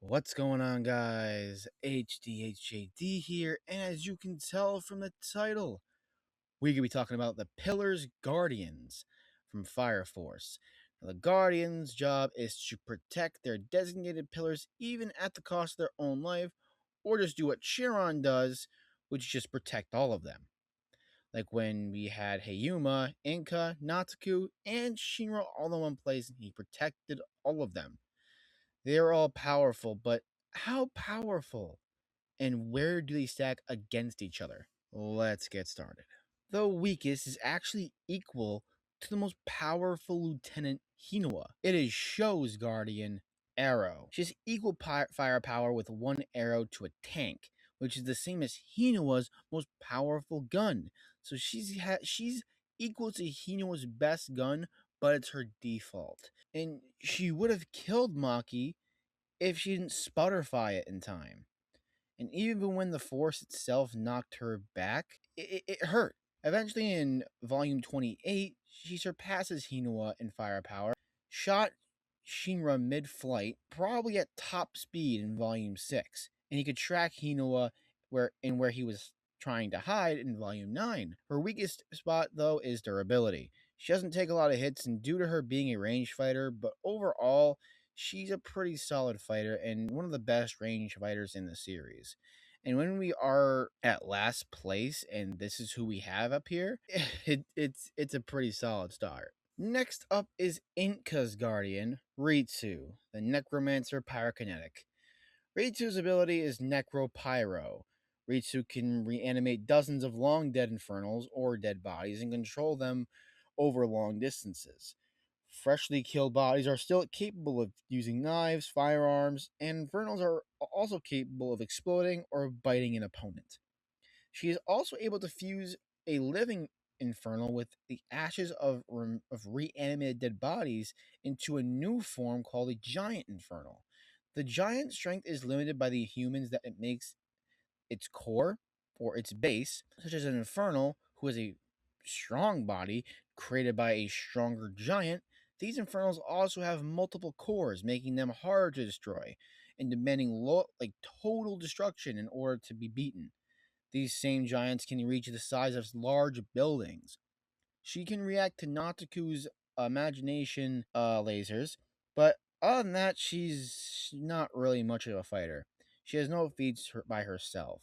What's going on, guys? HDHJD here, and as you can tell from the title, we're going to be talking about the Pillars Guardians from Fire Force. Now, the Guardians' job is to protect their designated pillars even at the cost of their own life, or just do what Charon does, which is just protect all of them. Like when we had Hayuma, Inka, Natsuku, and Shinra all in one place, and he protected all of them. They are all powerful, but how powerful? And where do they stack against each other? Let's get started. The weakest is actually equal to the most powerful Lieutenant Hinawa. It is Sho's guardian, Arrow. She has equal firepower with one arrow to a tank, which is the same as Hinawa's most powerful gun. So she's equal to Hinawa's best gun, but it's her default. And she would have killed Maki if she didn't sputterfy it in time. And even when the force itself knocked her back, it hurt. Eventually, in volume 28, she surpasses Hinawa in firepower, shot Shinra mid flight, probably at top speed in volume 6, and he could track Hinawa where he was trying to hide in volume 9. Her weakest spot, though, is durability. She doesn't take a lot of hits, and due to her being a ranged fighter, but overall, she's a pretty solid fighter and one of the best ranged fighters in the series. And when we are at last place, and this is who we have up here, it's a pretty solid start. Next up is Inka's guardian, Ritsu, the necromancer pyrokinetic. Ritsu's ability is Necropyro. Ritsu can reanimate dozens of long dead infernals or dead bodies and control them over long distances. Freshly killed bodies are still capable of using knives, firearms, and infernals are also capable of exploding or biting an opponent. She is also able to fuse a living infernal with the ashes of reanimated dead bodies into a new form called a giant infernal. The giant strength is limited by the humans that it makes its core or its base, such as an infernal who has a strong body created by a stronger giant. These infernals also have multiple cores, making them hard to destroy and demanding total destruction in order to be beaten. These same giants can reach the size of large buildings. She can react to Natsuku's imagination lasers, but other than that, she's not really much of a fighter. She has no feats by herself.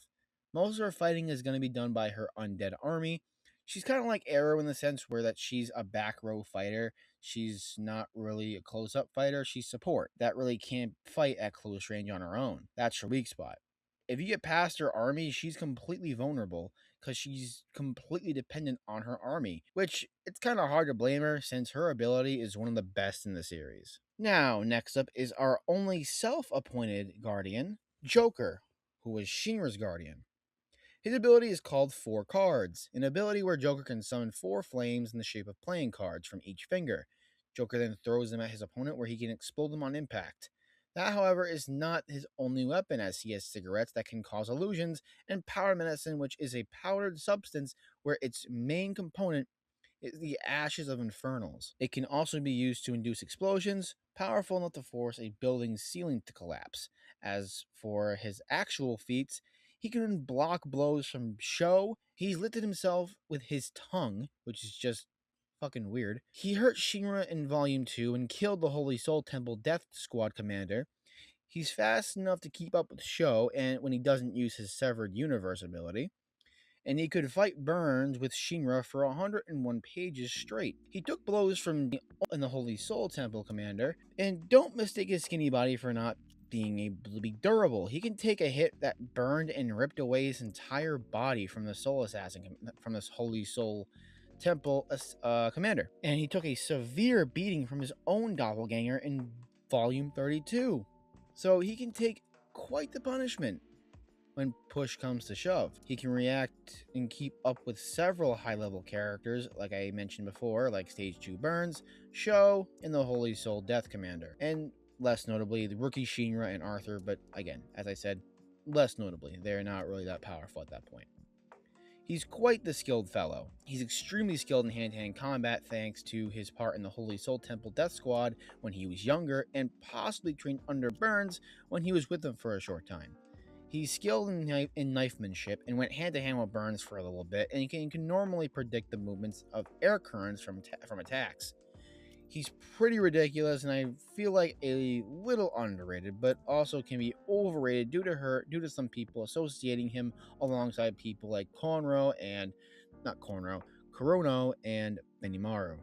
Most of her fighting is going to be done by her undead army. She's kind of like Arrow in the sense where that she's a back row fighter. She's not really a close up fighter. She's support that really can't fight at close range on her own. That's her weak spot. If you get past her army, she's completely vulnerable because she's completely dependent on her army, which it's kind of hard to blame her since her ability is one of the best in the series. Now, next up is our only self appointed guardian, Joker, who was Shinra's guardian. His ability is called Four Cards, an ability where Joker can summon four flames in the shape of playing cards from each finger. Joker then throws them at his opponent where he can explode them on impact. That, however, is not his only weapon, as he has cigarettes that can cause illusions, and powder medicine, which is a powdered substance where its main component is the ashes of infernals. It can also be used to induce explosions, powerful enough to force a building's ceiling to collapse. As for his actual feats, he can block blows from Sho. He's lifted himself with his tongue, which is just fucking weird. He hurt Shinra in Volume 2 and killed the Holy Soul Temple Death Squad commander. He's fast enough to keep up with Sho and when he doesn't use his Severed Universe ability. And he could fight Burns with Shinra for 101 pages straight. He took blows from the Holy Soul Temple commander, and don't mistake his skinny body for not being able to be durable. He can take a hit that burned and ripped away his entire body from the Soul Assassin, from this Holy Soul Temple commander. And he took a severe beating from his own doppelganger in Volume 32. So he can take quite the punishment when push comes to shove. He can react and keep up with several high-level characters, like I mentioned before, like Stage 2 Burns, Sho, and the Holy Soul Death Commander. And less notably, the rookie Shinra and Arthur, but again, as I said, less notably, they're not really that powerful at that point. He's quite the skilled fellow. He's extremely skilled in hand-to-hand combat thanks to his part in the Holy Soul Temple Death Squad when he was younger, and possibly trained under Burns when he was with them for a short time. He's skilled in knifemanship and went hand-to-hand with Burns for a little bit, and he can normally predict the movements of air currents from attacks. He's pretty ridiculous, and I feel like a little underrated, but also can be overrated due to some people associating him alongside people like Kurono and Benimaru.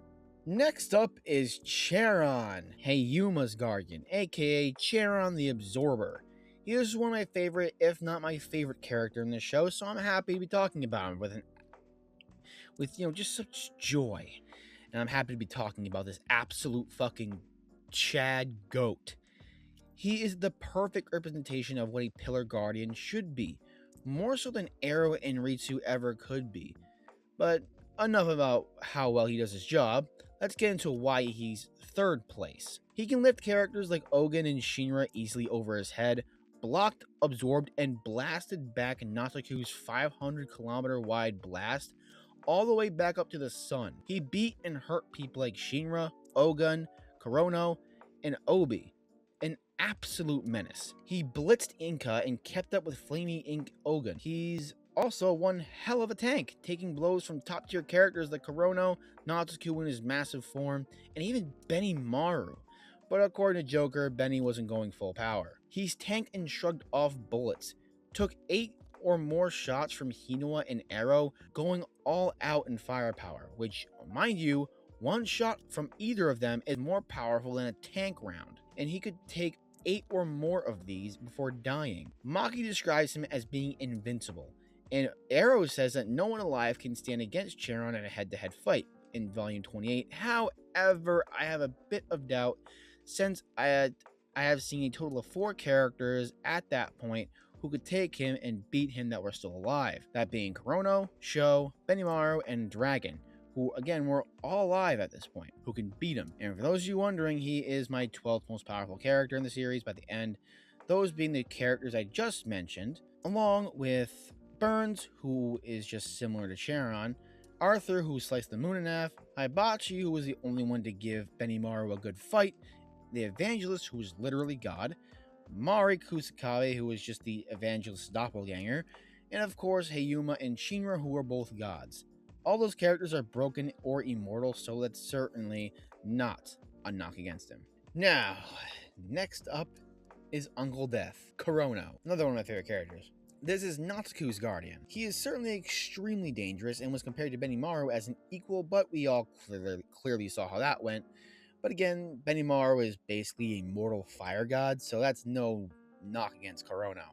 Next up is Charon, Hayuma's guardian, aka Charon the Absorber. He is one of my favorite, if not my favorite character in this show, so I'm happy to be talking about him with just such joy. And I'm happy to be talking about this absolute fucking Chad goat. He is the perfect representation of what a Pillar Guardian should be, more so than Arrow and Ritsu ever could be. But enough about how well he does his job, let's get into why he's third place. He can lift characters like Ogun and Shinra easily over his head, blocked, absorbed, and blasted back Natsuku's 500-kilometer wide blast all the way back up to the sun. He beat and hurt people like Shinra, Ogun, Kurono, and Obi. An absolute menace. He blitzed Inca and kept up with Flaming Ink Ogun. He's also one hell of a tank, taking blows from top tier characters like Kurono, Natsuku in his massive form, and even Benimaru. But according to Joker, Benny wasn't going full power. He's tanked and shrugged off bullets, took 8 or more shots from Hinoa and Arrow, going all out in firepower, which, mind you, one shot from either of them is more powerful than a tank round, and he could take 8 or more of these before dying. Maki describes him as being invincible, and Arrow says that no one alive can stand against Charon in a head-to-head fight in Volume 28. However, I have a bit of doubt, since I have seen a total of 4 characters at that point who could take him and beat him that were still alive. That being Kurono, Sho, Benimaru, and Dragon, who again were all alive at this point, who can beat him. And for those of you wondering, he is my 12th most powerful character in the series by the end, those being the characters I just mentioned, along with Burns, who is just similar to Charon, Arthur, who sliced the moon in half, Hibachi, who was the only one to give Benimaru a good fight, the Evangelist, who was literally God, Mari Kusakabe, who was just the Evangelist's doppelganger, and of course Hayuma and Shinra, who were both gods. All those characters are broken or immortal, so that's certainly not a knock against him. Now, next up is Uncle Death, Kurono, another one of my favorite characters. This is Natsuku's guardian. He is certainly extremely dangerous and was compared to Benimaru as an equal, but we all clearly saw how that went. But again, Benimaru is basically a mortal fire god, so that's no knock against Kurono.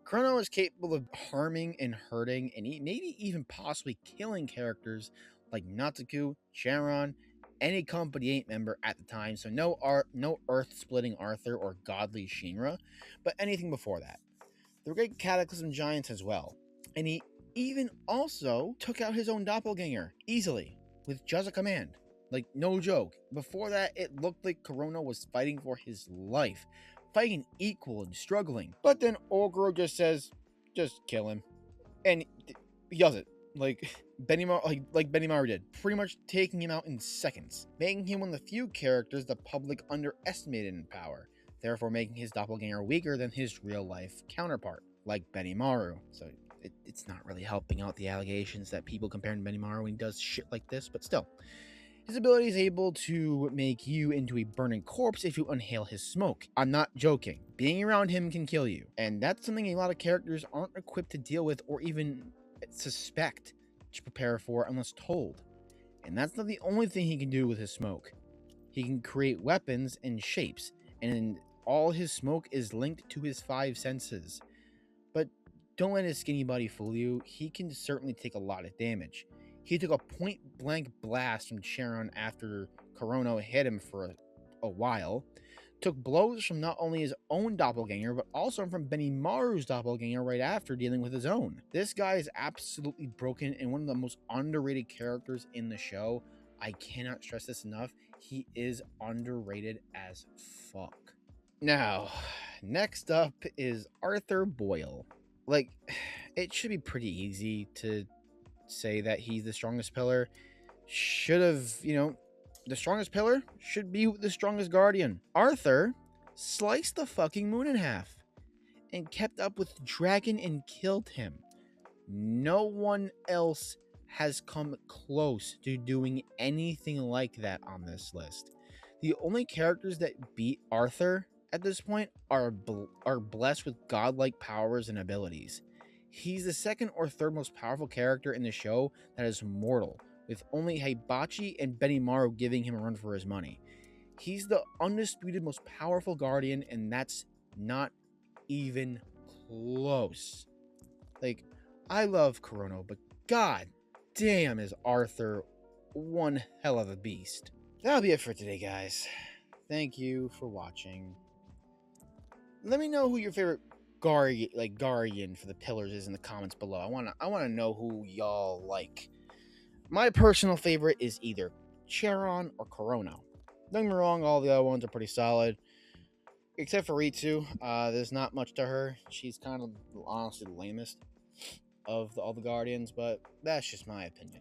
Kurono is capable of harming and hurting, and maybe even possibly killing characters like Natsuku, Charon, any Company 8 member at the time, so no Earth-splitting Arthur or godly Shinra, but anything before that. The Great Cataclysm Giants as well. And he even also took out his own doppelganger, easily, with just a command. Like, no joke. Before that, it looked like Kurono was fighting for his life. Fighting equal and struggling. But then Oguro just says, just kill him. And he does it. Like Benimaru did. Pretty much taking him out in seconds. Making him one of the few characters the public underestimated in power. Therefore making his doppelganger weaker than his real-life counterpart, like Benimaru. So it's not really helping out the allegations that people compare him to Benimaru when he does shit like this, but still. His ability is able to make you into a burning corpse if you inhale his smoke. I'm not joking. Being around him can kill you. And that's something a lot of characters aren't equipped to deal with or even suspect to prepare for unless told. And that's not the only thing he can do with his smoke. He can create weapons and shapes, and all his smoke is linked to his 5 senses. But don't let his skinny body fool you. He can certainly take a lot of damage. He took a point-blank blast from Charon after Kurono hit him for a while. Took blows from not only his own doppelganger, but also from Benimaru's doppelganger right after dealing with his own. This guy is absolutely broken and one of the most underrated characters in the show. I cannot stress this enough. He is underrated as fuck. Now, next up is Arthur Boyle. Like, it should be pretty easy to say that he's the strongest pillar should have, the strongest pillar should be the strongest guardian. Arthur sliced the fucking moon in half and kept up with the dragon and killed him. No one else has come close to doing anything like that on this list. The only characters that beat Arthur at this point are blessed with godlike powers and abilities. He's the second or third most powerful character in the show that is mortal, with only Heibachi and Benimaru giving him a run for his money. He's the undisputed most powerful guardian, and that's not even close. Like, I love Kurono, but god damn is Arthur one hell of a beast. That'll be it for today, guys. Thank you for watching. Let me know who your favorite guardian for the pillars is in the comments below. I wanna know who y'all like. My personal favorite is either Charon or Kurono. Don't get me wrong, all the other ones are pretty solid. Except for Ritsu. There's not much to her. She's kind of honestly the lamest of all the guardians, but that's just my opinion.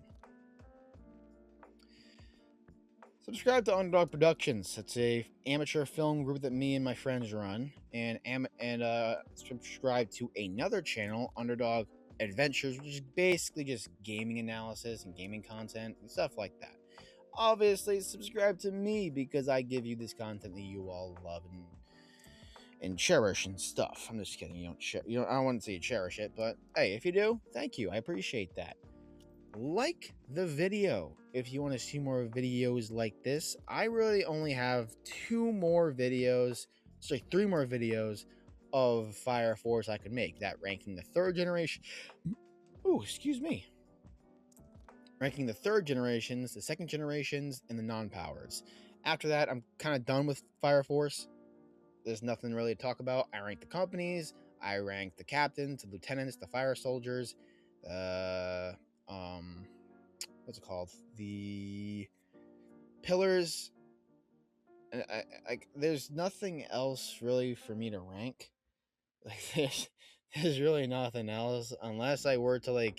Subscribe to Underdog Productions. It's a amateur film group that me and my friends run, and subscribe to another channel, Underdog Adventures, which is basically just gaming analysis and gaming content and stuff like that. Obviously, subscribe to me because I give you this content that you all love and cherish and stuff. I'm just kidding. I don't want to say you cherish it, but hey, if you do, thank you. I appreciate that. Like the video if you want to see more videos like this. I really only have 3 more videos of Fire Force I could make. That ranking the 3rd generation. Oh, excuse me. Ranking the 3rd generations, the 2nd generations, and the non-powers. After that, I'm kind of done with Fire Force. There's nothing really to talk about. I rank the companies. I rank the captains, the lieutenants, the fire soldiers, what's it called? The pillars. There's nothing else really for me to rank. Like there's really nothing else unless I were to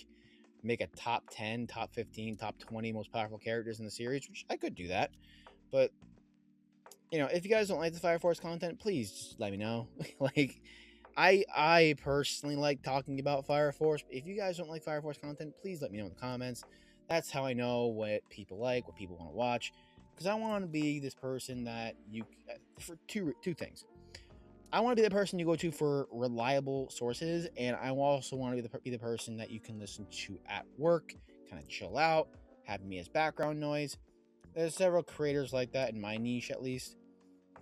make a top 10, top 15, top 20 most powerful characters in the series, which I could do that. But if you guys don't like the Fire Force content, please just let me know. I personally like talking about Fire Force. If you guys don't like Fire Force content, please let me know in the comments. That's how I know what people like, what people want to watch. Because I want to be this person that for two things. I want to be the person you go to for reliable sources, and I also want to be the person that you can listen to at work, kind of chill out, have me as background noise. There's several creators like that in my niche, at least.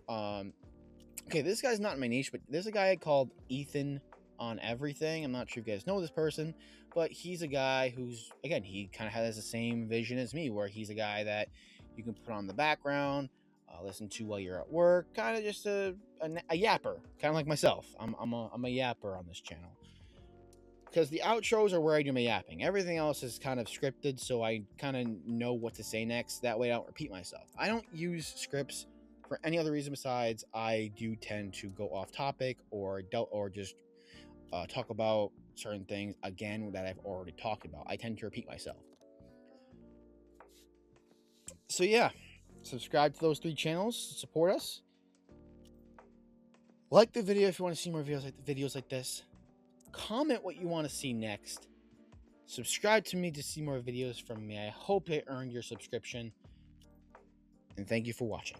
Okay, this guy's not in my niche, but there's a guy called Ethan on Everything. I'm not sure if you guys know this person, but he's a guy who's, again, he kind of has the same vision as me, where he's a guy that you can put on the background, listen to while you're at work, kind of just a yapper, kind of like myself. I'm a yapper on this channel. Because the outros are where I do my yapping. Everything else is kind of scripted, so I kind of know what to say next. That way I don't repeat myself. I don't use scripts for any other reason besides I do tend to go off topic or just talk about certain things again that I've already talked about. I tend to repeat myself. So yeah, subscribe to those 3 channels to support us. Like the video if you want to see more videos like this. Comment what you want to see next. Subscribe to me to see more videos from me. I hope I earned your subscription. And thank you for watching.